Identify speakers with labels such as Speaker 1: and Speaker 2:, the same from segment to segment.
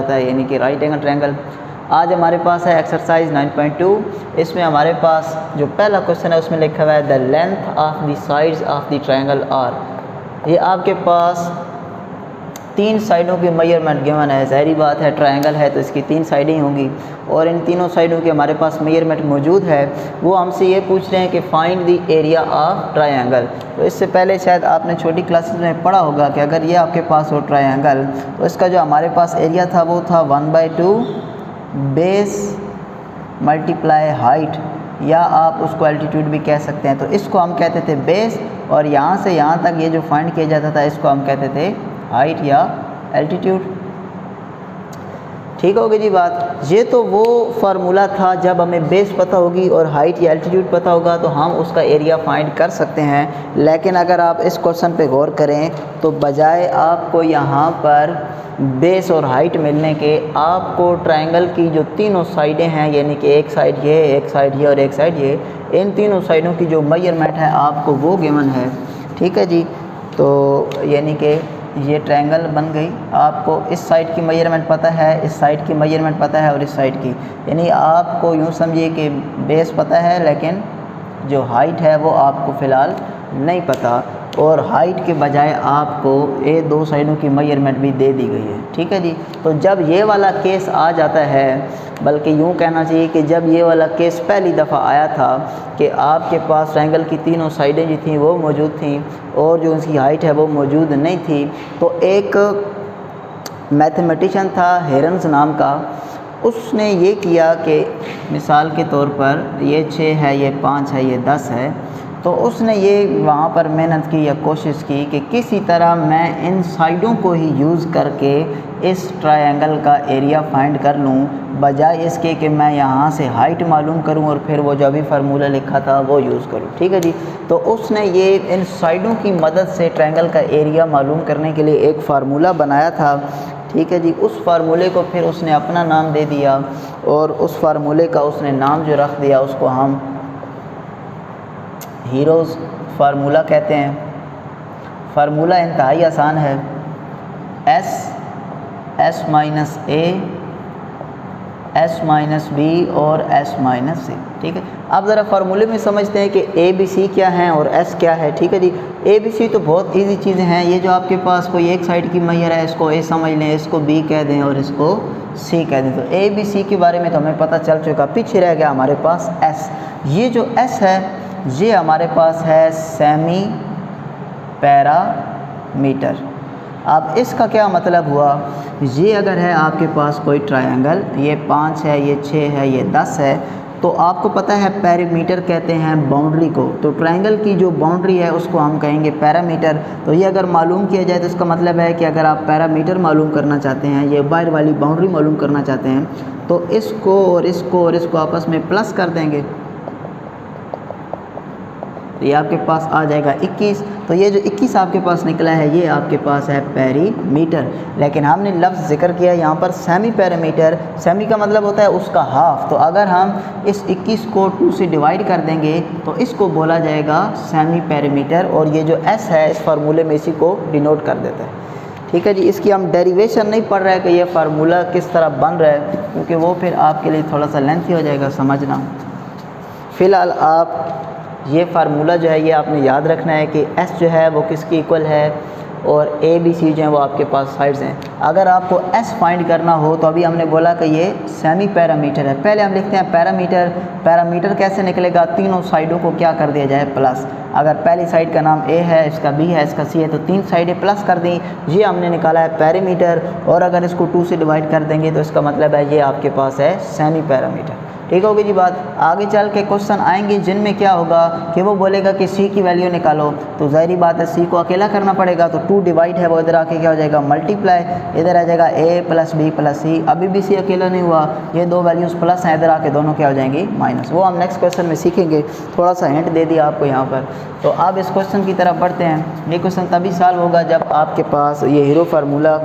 Speaker 1: जाता है, यानी कि राइट एंगल ट्रायंगल। आज हमारे पास है एक्सरसाइज 9.2। इसमें हमारे पास जो पहला क्वेश्चन है उसमें लिखा हुआ है the length of the sides of the triangle are. ये आपके पास 3 साइडों की मेजरमेंट गिवन है। ज़ाहिरी बात है ट्रायंगल है तो इसकी 3 साइडें होंगी और इन तीनों साइडों की हमारे पास मेजरमेंट मौजूद है। वो हमसे ये पूछ रहे हैं कि find the area of triangle. तो इससे पहले शायद आपने छोटी क्लासेस में पढ़ा होगा कि अगर ये आपके पास हो ट्रायंगल तो इसका जो हमारे पास एरिया था वो था 1/2 बेस मल्टीप्लाई हाइट, या आप उसको एल्टीट्यूड भी कह सकते हैं। तो इसको हम कहते थे बेस, और यहाँ से यहाँ तक ये जो फाइंड किया जाता था इसको हम कहते थे हाइट या एल्टीट्यूड। ठीक होगी जी बात। ये तो वो फार्मूला था जब हमें बेस पता होगी और हाइट या एल्टीट्यूड पता होगा तो हम उसका एरिया फाइंड कर सकते हैं। लेकिन अगर आप इस क्वेश्चन पे गौर करें तो बजाय आपको यहाँ पर बेस और हाइट मिलने के आपको ट्रायंगल की जो तीनों साइडें हैं, यानी कि एक साइड ये, एक साइड ये और एक साइड ये, इन तीनों साइडों की जो मेजरमेंट है आपको वो गिवन है। ठीक है जी। तो यानी कि ये ट्रायंगल बन गई। आपको इस साइड की मेजरमेंट पता है, इस साइड की मेजरमेंट पता है और इस साइड की, यानी आपको यूँ समझिए कि बेस पता है लेकिन जो हाइट है वो आपको फ़िलहाल नहीं पता, और हाइट के बजाय आपको ये 2 साइडों की मेजरमेंट भी दे दी गई है। ठीक है जी। तो जब ये वाला केस आ जाता है, बल्कि यूँ कहना चाहिए कि जब ये वाला केस पहली दफ़ा आया था कि आपके पास ट्रायंगल की तीनों साइडें जो थीं वो मौजूद थीं और जो उसकी हाइट है वो मौजूद नहीं थी, तो एक मैथमेटिशियन था हेरन्स नाम का, उसने ये किया कि मिसाल के तौर पर ये 6 है, ये 5 है, ये 10 है, तो उसने ये वहाँ पर मेहनत की या कोशिश की कि किसी तरह मैं इन साइडों को ही यूज़ करके इस ट्रायंगल का एरिया फाइंड कर लूँ, बजाय इसके कि मैं यहाँ से हाइट मालूम करूँ और फिर वो जो अभी फार्मूला लिखा था वो यूज़ करूँ। ठीक है जी। तो उसने ये इन साइडों की मदद से ट्रायंगल का एरिया मालूम करने के लिए एक फ़ार्मूला बनाया था। ठीक है जी। उस फार्मूले को फिर उसने अपना नाम दे दिया और उस फार्मूले का उसने नाम जो रख दिया उसको हम हीरोज़ फार्मूला कहते हैं। फार्मूला इंतहाई आसान है, S minus A, S minus B और S माइनस C। ठीक है। अब ज़रा फार्मूले में समझते हैं कि A B C क्या है और S क्या है। ठीक है जी। A B C तो बहुत इजी चीज़ें हैं। ये जो आपके पास कोई एक साइड की मेजर है इसको A समझ लें, इसको B कह दें और इसको C कह दें। तो A B C के बारे में तो हमें पता चल चुका। पीछे रह गया हमारे पास S। ये जो S है ये हमारे पास है सेमी पैरामीटर। अब इसका क्या मतलब हुआ, ये अगर है आपके पास कोई ट्रायंगल, ये 5 है, ये 6 है, ये 10 है, तो आपको पता है पैरामीटर कहते हैं बाउंड्री को। तो ट्रायंगल की जो बाउंड्री है उसको हम कहेंगे पैरामीटर। तो ये अगर मालूम किया जाए तो इसका मतलब है कि अगर आप पैरामीटर मालूम करना चाहते हैं, ये बाहर वाली बाउंड्री मालूम करना चाहते हैं, तो इसको और इसको और इसको आपस में प्लस कर देंगे, तो ये आपके पास आ जाएगा 21। तो ये जो 21 आपके पास निकला है ये आपके पास है पेरीमीटर। लेकिन हमने लफ्ज़ जिक्र किया यहाँ पर सेमी पैरामीटर। सेमी का मतलब होता है उसका हाफ। तो अगर हम इस 21 को 2 से डिवाइड कर देंगे तो इसको बोला जाएगा सेमी पैरामीटर, और ये जो S है इस फार्मूले में इसी को डिनोट कर देता है। ठीक है जी। इसकी हम डेरिवेशन नहीं पढ़ रहे हैं कि ये फार्मूला किस तरह बन रहा है, क्योंकि वो फिर आपके लिए थोड़ा सा लेंथी हो जाएगा समझना। फ़िलहाल आप ये फार्मूला जो है ये आपने याद रखना है कि S जो है वो किसकी इक्वल है और A B C जो है वो आपके पास साइड्स हैं। अगर आपको S फाइंड करना हो तो अभी हमने बोला कि ये सेमी पैरामीटर है। पहले हम लिखते हैं पैरामीटर। पैरामीटर कैसे निकलेगा, तीनों साइडों को क्या कर दिया जाए प्लस। अगर पहली साइड का नाम A है, इसका B है, इसका C है, तो 3 साइडें प्लस कर दी, ये हमने निकाला है पैरामीटर। और अगर इसको 2 से डिवाइड कर देंगे तो इसका मतलब है ये आपके पास है सेमी पैरामीटर। ठीक होगी जी बात। आगे चल के क्वेश्चन आएंगे जिनमें क्या होगा कि वो बोलेगा कि C की वैल्यू निकालो, तो ज़ाहिरी बात है C को अकेला करना पड़ेगा, तो 2 डिवाइड है वो इधर आके क्या हो जाएगा मल्टीप्लाई, इधर आ जाएगा A plus B plus C। अभी भी C अकेला नहीं हुआ, ये 2 वैल्यूज़ प्लस हैं, इधर आके दोनों क्या हो जाएंगी माइनस। वो हम नेक्स्ट क्वेश्चन में सीखेंगे, थोड़ा सा हिंट दे दिया आपको यहाँ पर। तो अब इस क्वेश्चन की तरफ बढ़ते हैं। ये क्वेश्चन तभी सॉल्व होगा जब आपके पास ये हीरो फार्मूला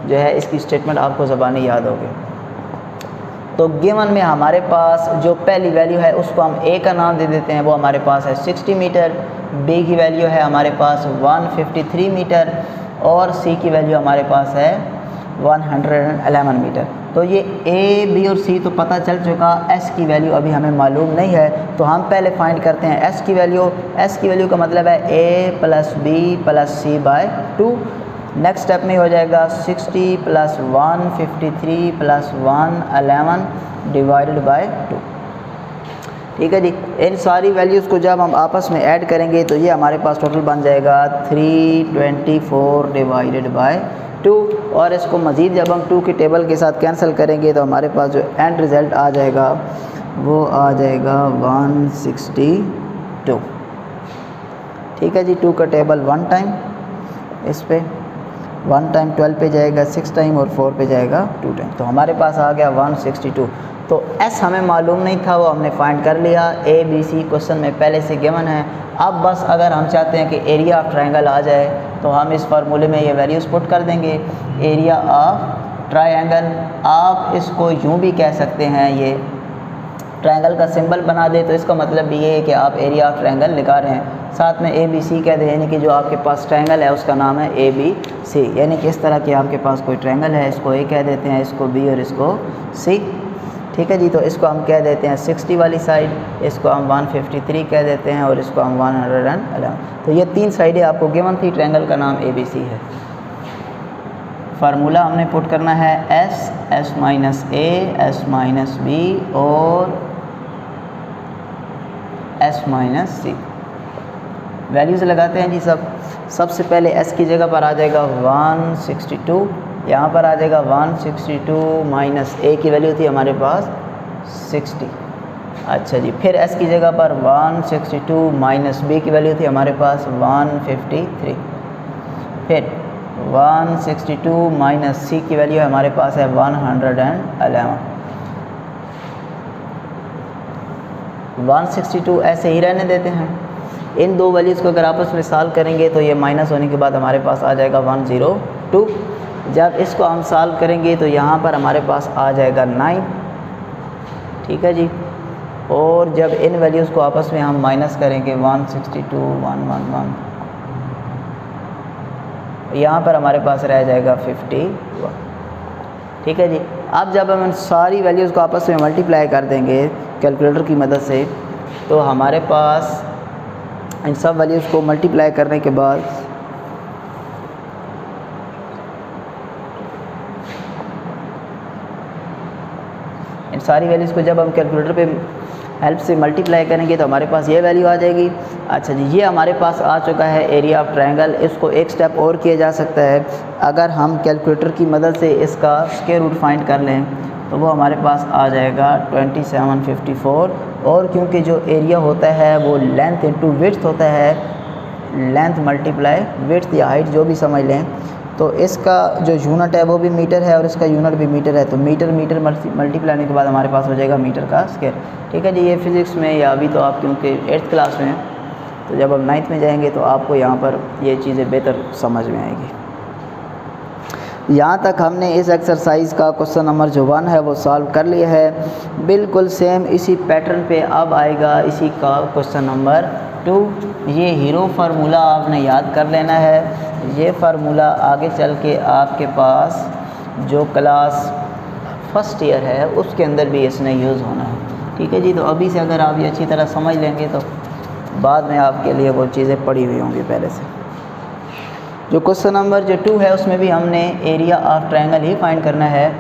Speaker 1: जो है इसकी स्टेटमेंट आपको ज़बानी याद होगी। तो गिवन में हमारे पास जो पहली वैल्यू है उसको हम A का नाम दे देते हैं, वो हमारे पास है 60 मीटर। B की वैल्यू है हमारे पास 153 मीटर और C की वैल्यू हमारे पास है 111 मीटर। तो ये ए, बी और सी तो पता चल चुका, एस की वैल्यू अभी हमें मालूम नहीं है, तो हम पहले फाइंड करते हैं एस की वैल्यू। एस की वैल्यू का मतलब है A plus B plus C bye 2। Next step में हो जाएगा 60 प्लस 153 प्लस 111 डिवाइडेड बाय 2। ठीक है जी। इन सारी वैल्यूज़ को जब हम आपस में ऐड करेंगे तो ये हमारे पास टोटल बन जाएगा 324 डिवाइडेड बाय 2। और इसको मज़ीद जब हम 2 के टेबल के साथ कैंसिल करेंगे तो हमारे पास जो एंड रिज़ल्ट आ जाएगा वो आ जाएगा 162। ठीक है जी। 2 का टेबल 1 टाइम, इस पे 1 टाइम 12 पे जाएगा 6 टाइम और 4 पे जाएगा 2 टाइम, तो हमारे पास आ गया 162। तो एस हमें मालूम नहीं था, वो हमने फाइंड कर लिया। ए बी सी क्वेश्चन में पहले से गिवन है। अब बस अगर हम चाहते हैं कि एरिया ऑफ ट्रायंगल आ जाए तो हम इस फार्मूले में ये वैल्यूज़ पुट कर देंगे। एरिया ऑफ ट्रायंगल, आप इसको यूँ भी कह सकते हैं, ये ट्रायंगल का सिंबल बना दे तो इसका मतलब भी ये है कि आप एरिया ऑफ ट्रायंगल निकाल रहे हैं। साथ में ए बी सी कह दें, यानी कि जो आपके पास ट्रायंगल है उसका नाम है ए बी सी। यानी कि इस तरह के आपके पास कोई ट्रायंगल है, इसको ए कह देते हैं, इसको बी और इसको सी। ठीक है जी। तो इसको हम कह देते हैं 60 वाली साइड, इसको हम 153 कह देते हैं और इसको हम 111। तो ये 3 साइडें आपको गिवन थी, ट्रायंगल का नाम ए बी सी है। फार्मूला हमने पुट करना है S, S minus A, S minus B और एस माइनस सी। वैल्यूज़ लगाते हैं जी सबसे पहले एस की जगह पर आ जाएगा 162, यहाँ पर आ जाएगा 162 माइनस ए की वैल्यू थी हमारे पास 60। अच्छा जी। फिर एस की जगह पर 162 माइनस बी की वैल्यू थी हमारे पास 153। फिर 162 माइनस सी की वैल्यू हमारे पास है 111। 162 ऐसे ही रहने देते हैं। इन दो वैल्यूज़ को अगर आपस में सॉल्व करेंगे तो ये माइनस होने के बाद हमारे पास आ जाएगा 102। जब इसको हम सॉल्व करेंगे तो यहाँ पर हमारे पास आ जाएगा 9। ठीक है जी। और जब इन वैल्यूज़ को आपस में हम माइनस करेंगे 162 111, यहाँ पर हमारे पास रह जाएगा 51। ठीक है जी। अब जब हम इन सारी वैल्यूज़ को आपस में मल्टीप्लाई कर देंगे कैलकुलेटर की मदद से तो हमारे पास इन सब वैल्यूज़ को मल्टीप्लाई करने के बाद इन सारी वैल्यूज़ को जब हम कैलकुलेटर पे हेल्प से मल्टीप्लाई करेंगे तो हमारे पास ये वैल्यू आ जाएगी। अच्छा जी। ये हमारे पास आ चुका है एरिया ऑफ ट्रायंगल। इसको एक स्टेप और किया जा सकता है, अगर हम कैलकुलेटर की मदद से इसका स्क्वायर रूट फाइंड कर लें तो वो हमारे पास आ जाएगा 2754। और क्योंकि जो एरिया होता है वो लेंथ इंटू विड्थ होता है, लेंथ मल्टीप्लाई विड्थ या हाइट जो भी समझ लें, तो इसका जो यूनिट है वो भी मीटर है और इसका यूनिट भी मीटर है। तो मीटर मीटर मल्टीप्लाई होने के बाद हमारे पास हो जाएगा मीटर का स्क्वायर। ठीक है जी। ये फिज़िक्स में या अभी तो आप क्योंकि 8th क्लास में हैं, तो जब हम 9th में जाएंगे तो आपको यहाँ पर ये चीज़ें बेहतर समझ में आएगी। यहाँ तक हमने इस एक्सरसाइज का क्वेश्चन नंबर जो 1 है वो सॉल्व कर लिया है। बिल्कुल सेम इसी पैटर्न पे अब आएगा इसी का क्वेश्चन नंबर 2। ये हीरो फार्मूला आपने याद कर लेना है। ये फार्मूला आगे चल के आपके पास जो क्लास फर्स्ट ईयर है उसके अंदर भी इसने यूज़ होना है। ठीक है जी। तो अभी से अगर आप ये अच्छी तरह समझ लेंगे तो बाद में आपके लिए वो चीज़ें पड़ी हुई होंगी पहले से। जो क्वेश्चन नंबर जो 2 है उसमें भी हमने area of triangle he find करना है।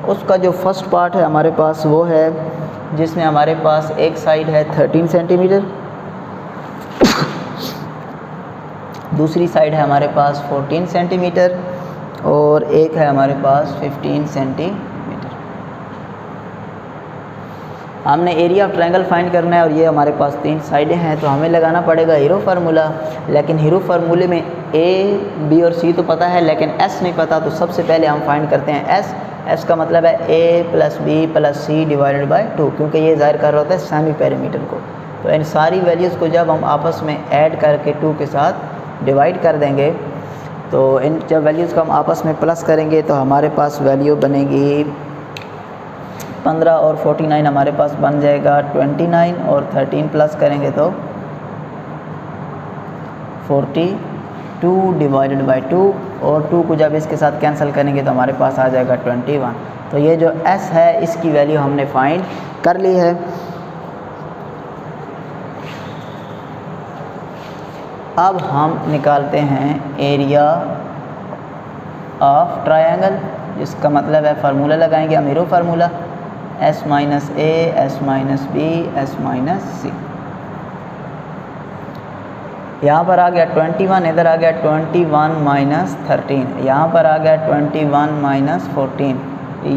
Speaker 1: उसका जो फर्स्ट पार्ट है हमारे पास वो है जिसमें हमारे पास एक साइड है 13 सेंटीमीटर, दूसरी साइड है हमारे पास 14 सेंटीमीटर और एक है हमारे पास 15 सेंटीमीटर। हमने एरिया ऑफ ट्रायंगल फाइंड करना है और ये हमारे पास 3 साइडें हैं, तो हमें लगाना पड़ेगा हीरो फार्मूला। लेकिन हीरो फार्मूले में ए, बी और सी तो पता है लेकिन एस नहीं पता, तो सबसे पहले हम फाइंड करते हैं एस। एस का मतलब है A plus B plus C divided by 2, क्योंकि ये ज़ाहिर कर रहा होता है सेमी पेरीमीटर को। तो इन सारी वैल्यूज़ को जब हम आपस में ऐड करके 2 के साथ डिवाइड कर देंगे तो इन जब वैल्यूज़ को हम आपस में प्लस करेंगे तो हमारे पास वैल्यू बनेगी 15 और 49 हमारे पास बन जाएगा 29 और 13 प्लस करेंगे तो 42 डिवाइडेड बाय 2 और 2 को जब इसके साथ कैंसिल करेंगे तो हमारे पास आ जाएगा 21। तो ये जो s है इसकी वैल्यू हमने फाइंड कर ली है। अब हम निकालते हैं एरिया ऑफ ट्रायंगल, जिसका मतलब है फार्मूला लगाएंगे अमीरो formula s minus A S minus B S minus C. यहाँ पर आ गया 21, इधर आ गया 21 माइनस 13, यहाँ पर आ गया 21 माइनस 14,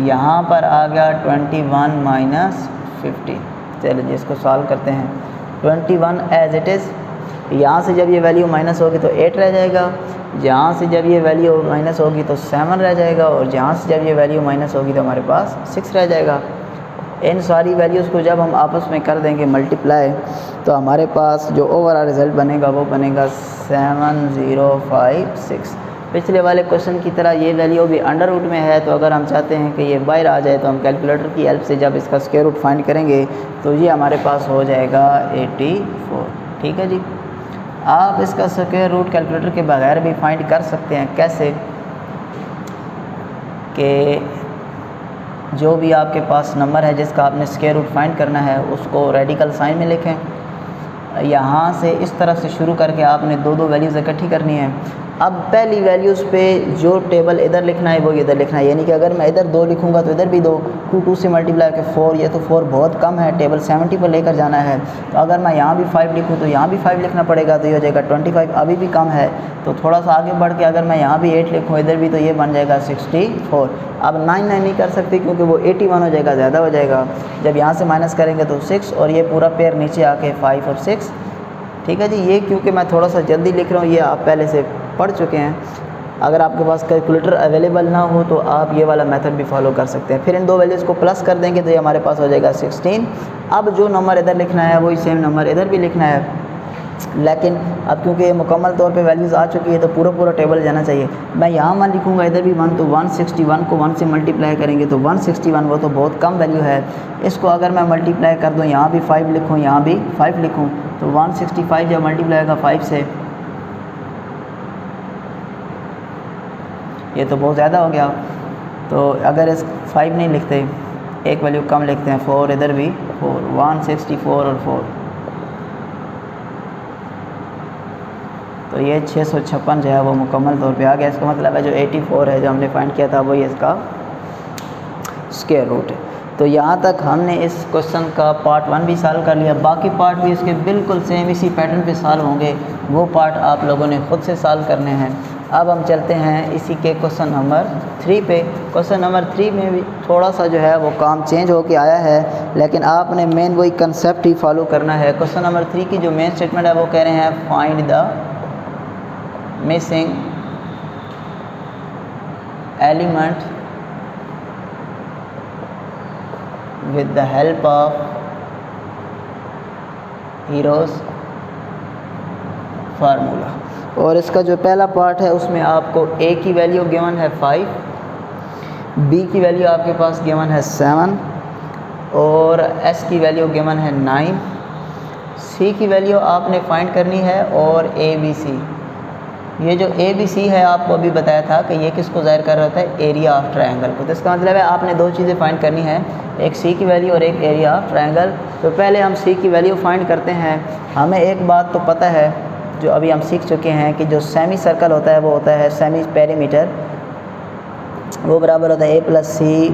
Speaker 1: यहाँ पर आ गया 21 माइनस 15। चलिए इसको सॉल्व करते हैं। 21 एज इट इज़, यहाँ से जब ये वैल्यू माइनस होगी तो 8 रह जाएगा, जहाँ से जब ये वैल्यू माइनस होगी तो 7 रह जाएगा, और जहाँ से जब ये वैल्यू माइनस होगी तो हमारे पास 6 रह जाएगा। इन सारी वैल्यूज़ को जब हम आपस में कर देंगे मल्टीप्लाई, तो हमारे पास जो ओवरऑल रिज़ल्ट बनेगा वो बनेगा 7056। पिछले वाले क्वेश्चन की तरह ये वैल्यू भी अंडर रूट में है, तो अगर हम चाहते हैं कि ये बाहर आ जाए तो हम कैलकुलेटर की हेल्प से जब इसका स्क्वायर रूट फाइंड करेंगे तो ये हमारे पास हो जाएगा 84। ठीक है जी। आप इसका स्क्वायर रूट कैलकुलेटर के बगैर भी फाइंड कर सकते हैं। कैसे? कि जो भी आपके पास नंबर है जिसका आपने स्क्वायर रूट फाइंड करना है उसको रेडिकल साइन में लिखें। यहाँ से इस तरफ से शुरू करके आपने दो वैल्यूज़ इकट्ठी करनी है। अब पहली वैल्यूज़ पे जो टेबल इधर लिखना है वो इधर लिखना है, यानी कि अगर मैं इधर 2 लिखूंगा तो इधर भी 2, 2 से मल्टीप्लाई के 4, ये तो 4 बहुत कम है, टेबल 70 पर लेकर जाना है। तो अगर मैं यहाँ भी 5 लिखूँ तो यहाँ भी 5 लिखना पड़ेगा, तो ये हो जाएगा 25, अभी भी कम है। तो थोड़ा सा आगे बढ़ के अगर मैं यहाँ भी 8 लिखूँ इधर भी, तो ये बन जाएगा 64। अब 9 नहीं कर सकते क्योंकि वो 81 हो जाएगा, ज़्यादा हो जाएगा। जब यहाँ से माइनस करेंगे तो 6, और ये पूरा पेयर नीचे आके 5 और 6। ठीक है जी। ये क्योंकि मैं थोड़ा सा जल्दी लिख रहा हूँ, ये आप पहले से पढ़ चुके हैं। अगर आपके पास कैलकुलेटर अवेलेबल ना हो तो आप ये वाला मेथड भी फॉलो कर सकते हैं। फिर इन दो वैल्यूज़ को प्लस कर देंगे तो ये हमारे पास हो जाएगा 16। अब जो नंबर इधर लिखना है वही सेम नंबर इधर भी लिखना है, लेकिन अब क्योंकि ये मुकम्मल तौर पे वैल्यूज़ आ चुकी है तो पूरा टेबल जाना चाहिए। मैं यहाँ मान लिखूँगा इधर भी 1, तो 161 को 1 से मल्टीप्लाई करेंगे तो 161, वो तो बहुत कम वैल्यू है। इसको अगर मैं मल्टीप्लाई कर दूँ, यहाँ भी 5 लिखूँ यहाँ भी 5 लिखूँ, तो 165 जब मल्टीप्लाई होगा 5 से, ये तो बहुत ज़्यादा हो गया। तो अगर इस 5 नहीं लिखते, एक वैल्यू कम लिखते हैं, 4 इधर भी 4, 164 और 4, तो ये 656 जो है वो मुकम्मल तौर पे आ गया। इसका मतलब है जो 84 है जो हमने फाइंड किया था वही इसका स्क्वायर रूट है। तो यहाँ तक हमने इस क्वेश्चन का पार्ट 1 भी सॉल्व कर लिया। बाकी पार्ट भी इसके बिल्कुल सेम इसी पैटर्न पे सॉल्व होंगे, वो पार्ट आप लोगों ने ख़ुद से सॉल्व करने हैं। अब हम चलते हैं इसी के क्वेश्चन नंबर 3 पे। क्वेश्चन नंबर 3 में भी थोड़ा सा जो है वो काम चेंज होके आया है, लेकिन आपने मेन वही कंसेप्ट ही फॉलो करना है। क्वेश्चन नंबर 3 की जो मेन स्टेटमेंट है वो कह रहे हैं find the missing element with the help of heroes formula. और इसका जो पहला पार्ट है उसमें आपको a की वैल्यू गिवन है 5, b की वैल्यू आपके पास गिवन है 7, और s की वैल्यू गिवन है 9, c की वैल्यू आपने फाइंड करनी है, और a b c। ये जो ए बी सी है आपको अभी बताया था कि ये किसको ज़ाहिर कर रहा होता है, एरिया ऑफ ट्रायंगल को। तो इसका मतलब है आपने दो चीज़ें फाइंड करनी है, एक सी की वैल्यू और एक एरिया ऑफ ट्रायंगल। तो पहले हम सी की वैल्यू फाइंड करते हैं। हमें एक बात तो पता है जो अभी हम सीख चुके हैं कि जो सेमी सर्कल होता है वो होता है सेमी पेरीमीटर, वो बराबर होता है a + c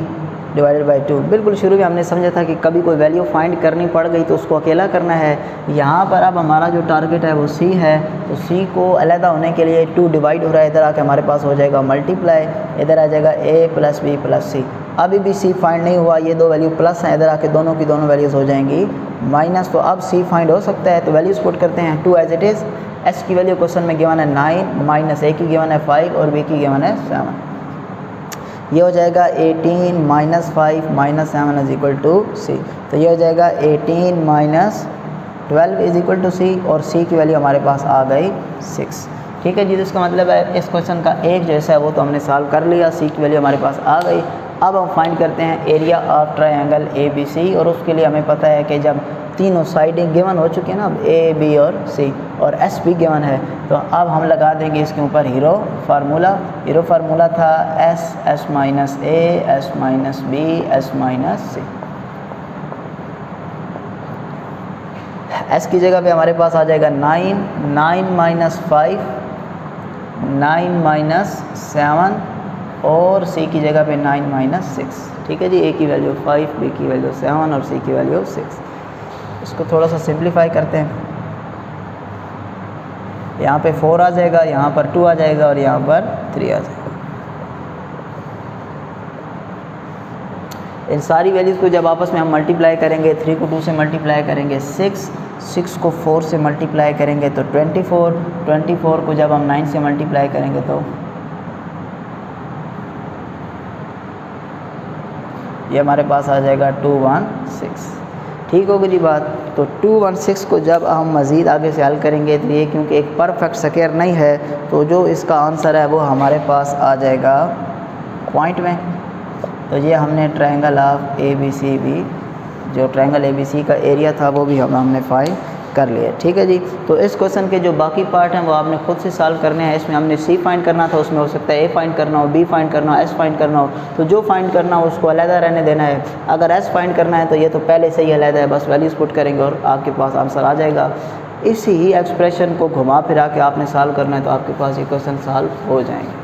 Speaker 1: डिवाइडेड बाई 2। बिल्कुल शुरू में हमने समझा था कि कभी कोई वैल्यू फाइंड करनी पड़ गई तो उसको अकेला करना है। यहाँ पर अब हमारा जो टारगेट है वो c है, तो c को अलहदा होने के लिए 2 डिवाइड हो रहा है, इधर आके हमारे पास हो जाएगा मल्टीप्लाई, इधर आ जाएगा a + b + c। अभी भी c फाइंड नहीं हुआ, ये दो वैल्यू प्लस हैं, इधर आके दोनों की दोनों वैल्यूज़ हो जाएंगी माइनस। तो अब c फाइंड हो सकता है, तो वैल्यूज़ पुट करते हैं 2 एज इट इज़। s की वैल्यू क्वेश्चन में गिवन है 9, माइनस a की गिवन है 5 और b की गिवन है 7। ये हो जाएगा 18 - 5 - 7 = c। तो ये हो जाएगा 18 - 12 = c, और c की वैल्यू हमारे पास आ गई 6। ठीक है जी। तो इसका मतलब है इस क्वेश्चन का एक जैसा है वो तो हमने सॉल्व कर लिया, c की वैल्यू हमारे पास आ गई। अब हम फाइंड करते हैं एरिया ऑफ ट्रायंगल ABC, और उसके लिए हमें पता है कि जब तीनों साइडें गिवन हो चुकी हैं ना, अब A, B और C, और S भी गिवन है, तो अब हम लगा देंगे इसके ऊपर हीरो फार्मूला था S minus A, S minus B, S minus C। S की जगह पे हमारे पास आ जाएगा 9 माइनस 5, 9 माइनस 7, और C की जगह पे 9 माइनस 6। ठीक है जी, A की वैल्यू 5, B की वैल्यू 7 और C की वैल्यू 6। इसको थोड़ा सा सिंप्लीफाई करते हैं। यहाँ पे 4 आ जाएगा, यहाँ पर 2 आ जाएगा और यहाँ पर 3 आ जाएगा। इन सारी वैल्यूज़ को जब आपस में हम मल्टीप्लाई करेंगे, 3 को 2 से मल्टीप्लाई करेंगे 6 को 4 से मल्टीप्लाई करेंगे तो 24 को जब हम 9 से मल्टीप्लाई करेंगे तो ये हमारे पास आ जाएगा 216। ठीक होगी जी बात। तो 216 को जब हम मज़ीद आगे से हल करेंगे तो ये क्योंकि एक परफेक्ट स्क्वायर नहीं है, तो जो इसका आंसर है वो हमारे पास आ जाएगा पॉइंट में। तो ये हमने ट्रायंगल ऑफ ABCB, जो ट्रायंगल ABC का एरिया था वो भी हमने फाइंड कर लिया। ठीक है जी। तो इस क्वेश्चन के जो बाकी पार्ट हैं वो आपने खुद से सॉल्व करने हैं। इसमें हमने C फाइंड करना था, उसमें हो सकता है A फाइंड करना हो, B फाइंड करना हो, S फाइंड करना हो, तो जो फाइंड करना हो उसको अलहदा रहने देना है। अगर S फाइंड करना है तो ये तो पहले से ही अलहदा है, बस वैल्यूज़ पुट करेंगे और आपके पास आंसर आ जाएगा। इसी ही एक्सप्रेशन को घुमा फिरा के आपने सॉल्व करना है तो आपके पास ये क्वेश्चन सॉल्व हो जाएंगे।